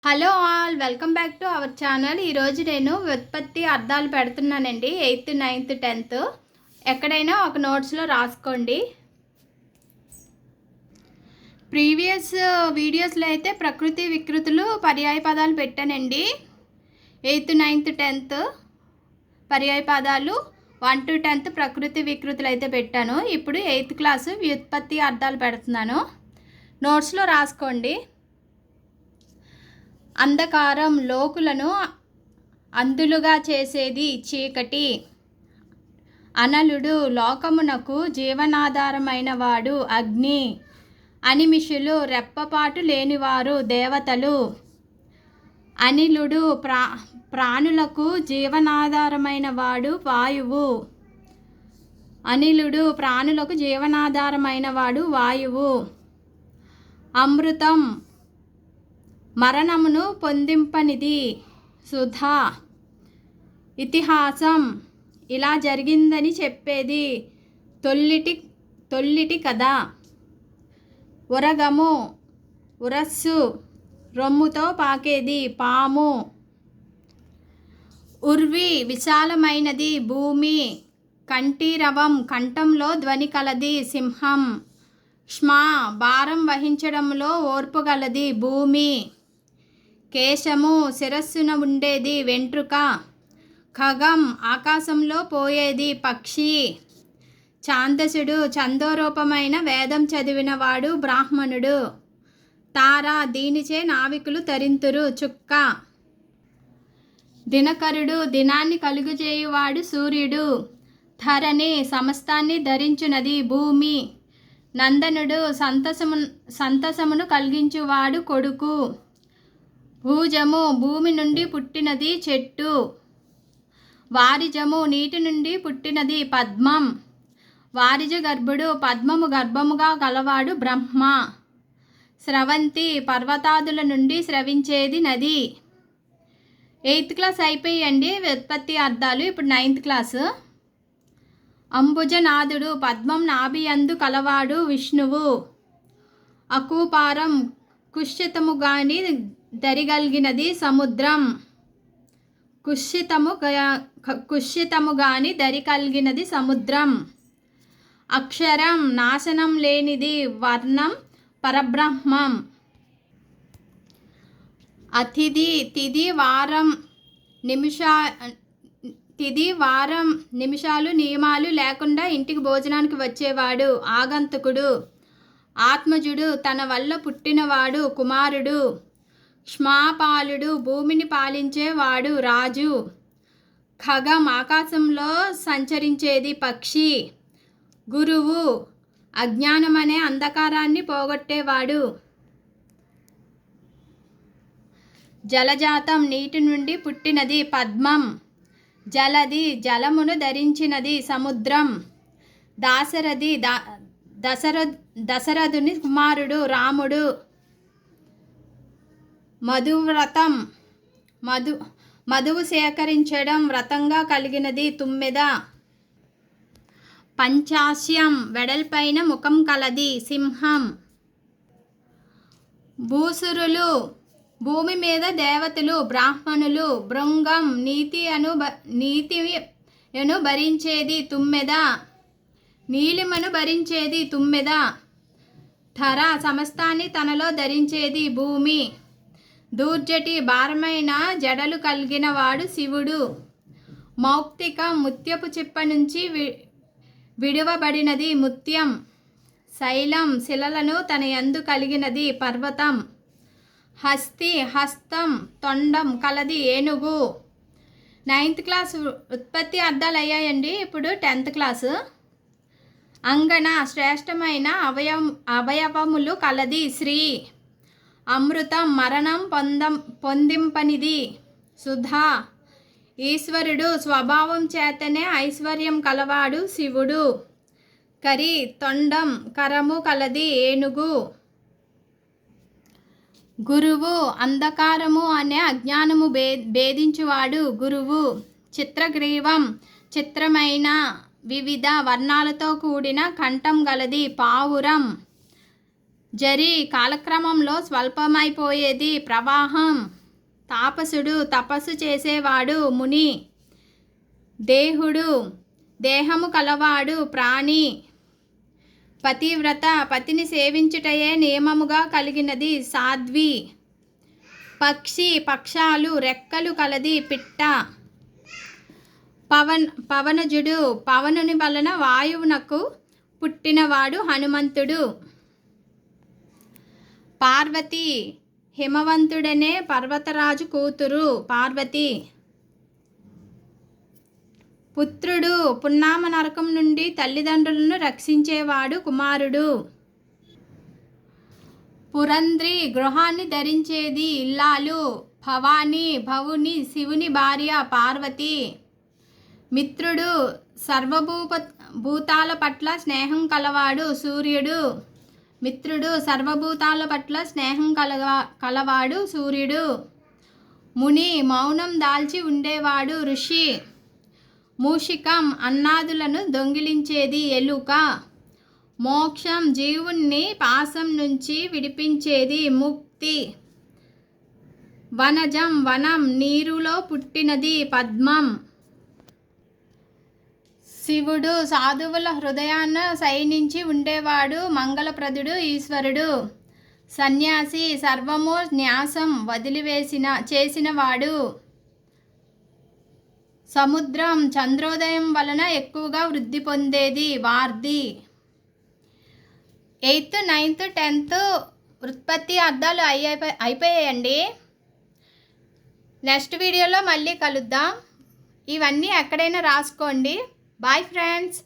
Hello all, welcome back to our channel. ఈరోజు నేను వ్యుత్పత్తి అర్థాలు పెడుతున్నానండి. 8th 9th 10th ఎక్కడైనా ఒక నోట్స్లో రాసుకోండి. ప్రీవియస్ వీడియోస్లో అయితే ప్రకృతి వికృతులు పర్యాయ పదాలు పెట్టానండి. 8th 9th 10th పర్యాయ పదాలు, 1 to 10th ప్రకృతి వికృతులు అయితే పెట్టాను. ఇప్పుడు 8th క్లాసు వ్యుత్పత్తి అర్థాలు పెడుతున్నాను. నోట్స్లో రాసుకోండి. అంధకారం, లోకులను అంధులుగా చేసేది చీకటి. అనలుడు, లోకమునకు జీవనాధారమైన వాడు అగ్ని. అనిమిషులు, రెప్పపాటు లేనివారు దేవతలు. అనిలుడు, ప్రాణులకు జీవనాధారమైన వాడు వాయువు. అనిలుడు, ప్రాణులకు జీవనాధారమైన వాడు వాయువు. అమృతం, మరణమును పొందింపనిది సుధా. ఇతిహాసం, ఇలా జరిగిందని చెప్పేది తొల్లిటి కథ. ఉరగము, ఉరస్సు, రొమ్ముతో పాకేది పాము. ఉర్వి, విశాలమైనది భూమి. కంఠీరవం, కంఠంలో ధ్వని కలది సింహం. ష్మా, భారం వహించడంలో ఓర్పు గలది భూమి. కేశము, శిరస్సున ఉండేది వెంట్రుక. ఖగం, ఆకాశంలో పోయేది పక్షి. ఛాందసుడు, ఛందోరూపమైన వేదం చదివినవాడు బ్రాహ్మణుడు. తార, దీనిచే నావికులు తరింతురు చుక్క. దినకరుడు, దినాన్ని కలుగజేయువాడు సూర్యుడు. ధరణి, సమస్తాన్ని ధరించునది భూమి. నందనుడు, సంతసమును కలిగించువాడు కొడుకు. భూజము, భూమి నుండి పుట్టినది చెట్టు. వారిజము, నీటి నుండి పుట్టినది పద్మం. వారిజ గర్భుడు, పద్మము గర్భముగా గలవాడు బ్రహ్మ. స్రవంతి, పర్వతాదుల నుండి స్రవించేది నది. 8th క్లాస్ అయిపోయండి వ్యుత్పత్తి అర్థాలు. ఇప్పుడు 9th క్లాసు. అంబుజనాథుడు, పద్మం నాభియందు కలవాడు విష్ణువు. అకూపారం, కుశ్చితము గాని దరిగలిగినది సముద్రం. కుశ్చితము గాని దరి కలిగినది సముద్రం. అక్షరం, నాశనం లేనిది వర్ణం పరబ్రహ్మం. అతిథి, తిథి వారం నిమిషాలు నియమాలు లేకుండా ఇంటికి భోజనానికి వచ్చేవాడు ఆగంతుకుడు. ఆత్మజుడు, తన వల్ల పుట్టినవాడు కుమారుడు. క్ష్మాపాలుడు, భూమిని పాలించేవాడు రాజు. ఖగం, ఆకాశంలో సంచరించేది పక్షి. గురువు, అజ్ఞానమనే అంధకారాన్ని పోగొట్టేవాడు. జలజాతం, నీటి నుండి పుట్టినది పద్మం. జలది, జలమును ధరించినది సముద్రం. దాశరథి, దశరథుని కుమారుడు రాముడు. మధువ్రతం, మధువు సేకరించడం వ్రతంగా కలిగినది తుమ్మెద. పంచాస్యం, వెడల్పైన ముఖం కలది సింహం. భూసురులు, భూమి మీద దేవతలు బ్రాహ్మణులు. భృంగం, నీతియను భరించేది తుమ్మెద. నీలిమను భరించేది తుమ్మెద. ధర, సమస్తాన్ని తనలో ధరించేది భూమి. దూర్జటి, భారమైన జడలు కలిగిన వాడు శివుడు. మౌక్తికం, ముత్యపు చిప్ప నుంచి విడువబడినది ముత్యం. శైలం, శిలలను తన యందు కలిగినది పర్వతం. హస్తి, హస్తం, తొండం కలది ఏనుగు. 9th క్లాస్ ఉత్పత్తి అర్థాలు అయ్యాయండి. ఇప్పుడు 10th క్లాసు. అంగన, శ్రేష్టమైన అవయవములు కలది స్త్రీ. అమృతం, మరణం పొందింపనిది సుధా. ఈశ్వరుడు, స్వభావం చేతనే ఐశ్వర్యం కలవాడు శివుడు. కరి, తొండం, కరము కలది ఏనుగు. గురువు, అంధకారము అనే అజ్ఞానము భేదించువాడు గురువు. చిత్రగ్రీవం, చిత్రమైన వివిధ వర్ణాలతో కూడిన కంఠం గలది పావురం. జరి కాలక్రమంలో స్వల్పమైపోయేది. ప్రవాహం తాపసుడు తపస్సు చేసేవాడు. ముని దేహుడు దేహము కలవాడు. ప్రాణి పతివ్రత పతిని సేవించుటయే నియమముగా కలిగినది. సాధ్వి పక్షి పక్షాలు రెక్కలు కలది. పిట్ట పవనజుడు పవనుని వలన వాయువునకు పుట్టినవాడు హనుమంతుడు. పార్వతి హిమవంతుడనే పర్వతరాజు కూతురు. పార్వతి పుత్రుడు పున్నామ నరకం నుండి తల్లిదండ్రులను రక్షించేవాడు. కుమారుడు పురంధ్రి గృహాన్ని ధరించేది. ఇల్లాలు భవాని భవుని శివుని భార్య. పార్వతి మిత్రుడు భూతాల పట్ల స్నేహం కలవాడు. సూర్యుడు మిత్రుడు సర్వభూతాల పట్ల స్నేహం కలవాడు. సూర్యుడు ముని మౌనం దాల్చి ఉండేవాడు. ఋషి మూషికం అన్నాదులను దొంగిలించేది. ఎలుక మోక్షం జీవుణ్ణి పాశం నుంచి విడిపించేది. ముక్తి వనజం వనం నీరులో పుట్టినది. పద్మం శివుడు సాధువుల హృదయాన శయనించి ఉండేవాడు. మంగళప్రదుడు ఈశ్వరుడు. సన్యాసి సర్వము న్యాసం చేసినవాడు. సముద్రం చంద్రోదయం వలన ఎక్కువగా వృద్ధి పొందేది. వార్ధి 8th 9th 10th ఉత్పత్తి అర్థాలు అయిపోయాయండి. నెక్స్ట్ వీడియోలో మళ్ళీ కలుద్దాం. ఇవన్నీ ఎక్కడైనా రాసుకోండి. Bye friends.